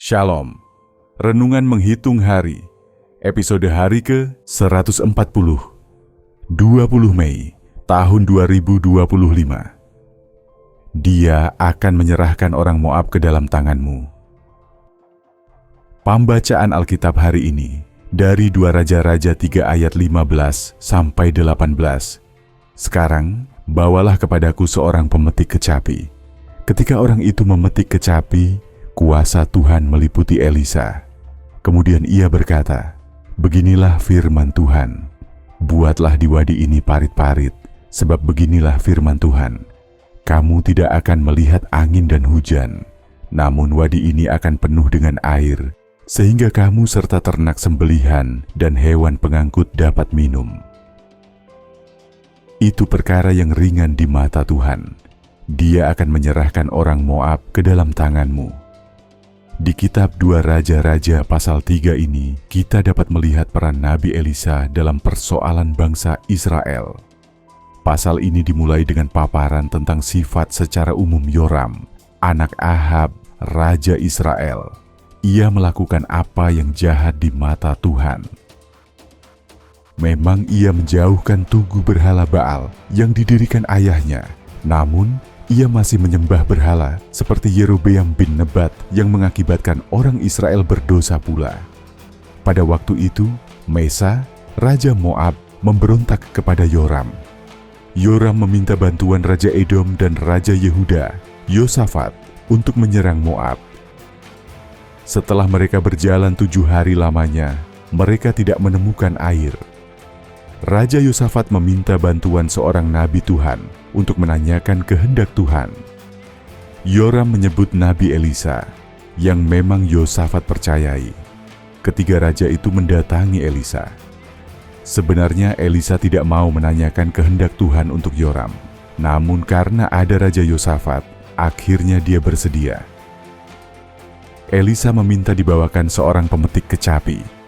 Shalom. Renungan menghitung hari. Episode hari ke-140. 20 Mei tahun 2025. Dia akan menyerahkan orang Moab ke dalam tanganmu. Pembacaan Alkitab hari ini dari 2 Raja-Raja 3 ayat 15 sampai 18. Sekarang, bawalah kepadaku seorang pemetik kecapi. Ketika orang itu memetik kecapi, kuasa Tuhan meliputi Elisa. Kemudian ia berkata, "Beginilah firman Tuhan, buatlah di wadi ini parit-parit, sebab beginilah firman Tuhan, kamu tidak akan melihat angin dan hujan, namun wadi ini akan penuh dengan air, sehingga kamu serta ternak sembelihan dan hewan pengangkut dapat minum." Itu perkara yang ringan di mata Tuhan. Dia akan menyerahkan orang Moab ke dalam tanganmu. Di kitab 2 Raja-Raja pasal 3 ini, kita dapat melihat peran Nabi Elisa dalam persoalan bangsa Israel. Pasal ini dimulai dengan paparan tentang sifat secara umum Yoram, anak Ahab, Raja Israel. Ia melakukan apa yang jahat di mata Tuhan. Memang ia menjauhkan tugu berhala Baal yang didirikan ayahnya, namun ia masih menyembah berhala seperti Yerobeam bin Nebat yang mengakibatkan orang Israel berdosa pula. Pada waktu itu, Mesa, Raja Moab, memberontak kepada Yoram. Yoram meminta bantuan Raja Edom dan Raja Yehuda, Yosafat, untuk menyerang Moab. Setelah mereka berjalan 7 hari lamanya, mereka tidak menemukan air. Raja Yosafat meminta bantuan seorang nabi Tuhan untuk menanyakan kehendak Tuhan. Yoram menyebut Nabi Elisa, yang memang Yosafat percayai. Ketiga raja itu mendatangi Elisa. Sebenarnya Elisa tidak mau menanyakan kehendak Tuhan untuk Yoram, namun karena ada Raja Yosafat, akhirnya dia bersedia. Elisa meminta dibawakan seorang pemetik kecapi.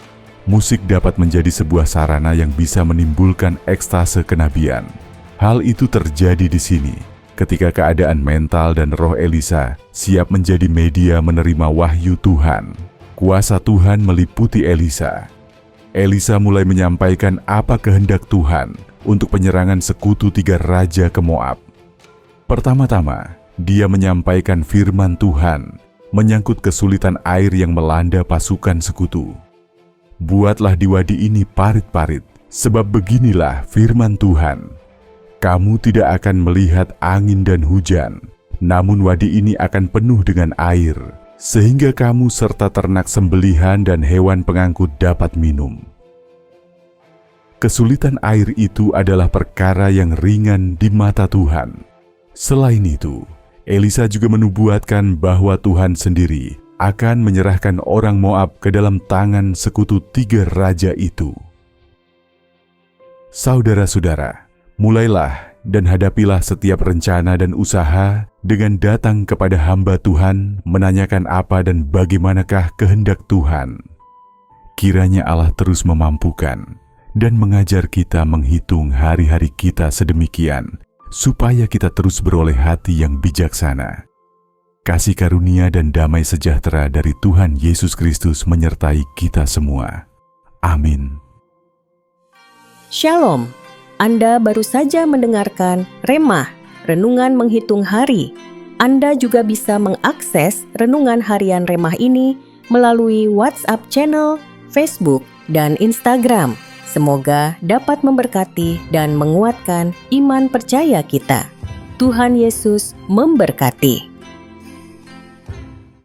Musik dapat menjadi sebuah sarana yang bisa menimbulkan ekstase kenabian. Hal itu terjadi di sini, ketika keadaan mental dan roh Elisa siap menjadi media menerima wahyu Tuhan. Kuasa Tuhan meliputi Elisa. Elisa mulai menyampaikan apa kehendak Tuhan untuk penyerangan sekutu 3 raja ke Moab. Pertama-tama, dia menyampaikan firman Tuhan menyangkut kesulitan air yang melanda pasukan sekutu. "Buatlah di wadi ini parit-parit, sebab beginilah firman Tuhan. Kamu tidak akan melihat angin dan hujan, namun wadi ini akan penuh dengan air, sehingga kamu serta ternak sembelihan dan hewan pengangkut dapat minum." Kesulitan air itu adalah perkara yang ringan di mata Tuhan. Selain itu, Elisa juga menubuatkan bahwa Tuhan sendiri akan menyerahkan orang Moab ke dalam tangan sekutu 3 raja itu. Saudara-saudara, mulailah dan hadapilah setiap rencana dan usaha dengan datang kepada hamba Tuhan, menanyakan apa dan bagaimanakah kehendak Tuhan. Kiranya Allah terus memampukan dan mengajar kita menghitung hari-hari kita sedemikian, supaya kita terus beroleh hati yang bijaksana. Kasih karunia dan damai sejahtera dari Tuhan Yesus Kristus menyertai kita semua. Amin. Shalom. Anda baru saja mendengarkan Rhema, Renungan Menghitung Hari. Anda juga bisa mengakses Renungan Harian Rhema ini melalui WhatsApp channel, Facebook, dan Instagram. Semoga dapat memberkati dan menguatkan iman percaya kita. Tuhan Yesus memberkati.